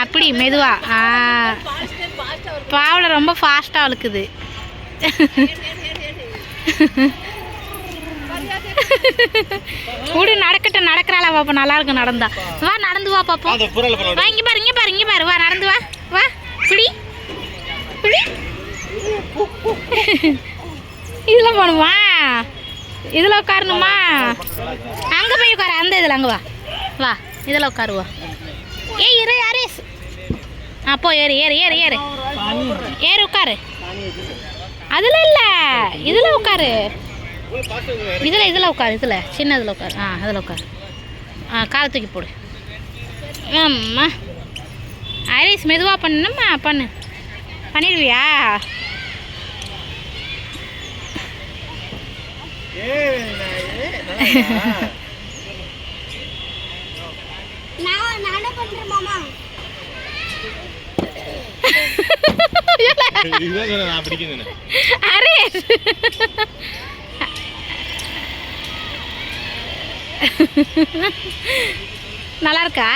அப்படி மெதுவா. பாவலை ரொம்ப ஃபாஸ்ட்டாக இழுக்குது. கூடு நடக்கட்டும், நடக்கிறாளா பாப்பா? நல்லா இருக்கு நடந்தா. வா நடந்து வா பாப்போம். வா இங்கே பாரு, இங்கே பாரு, இங்கே பாரு. வா நடந்து வா. வா பிடி பிடி. இதில் போகணுமா? இதில் உட்காரணுமா? அங்கே போய் உட்கார. அந்த இதில் அங்கே வா. வா இதில் உட்காருவா. ஏய் இரு ஹரிஸ். போ ஏறு ஏறு ஏறு ஏறு ஏறு உட்காரு. அதில் இல்லை, இதில் உட்காரு. இதில் உட்காரு. இதில் சின்ன இதில் உட்காரு. அதில் உட்காரு. காலை தூக்கி போடு. ஆம்மா ஹரிஸ் மெதுவாக பண்ணணும்மா. பண்ணு. பண்ணிடுவியா? நல்லா இருக்கா?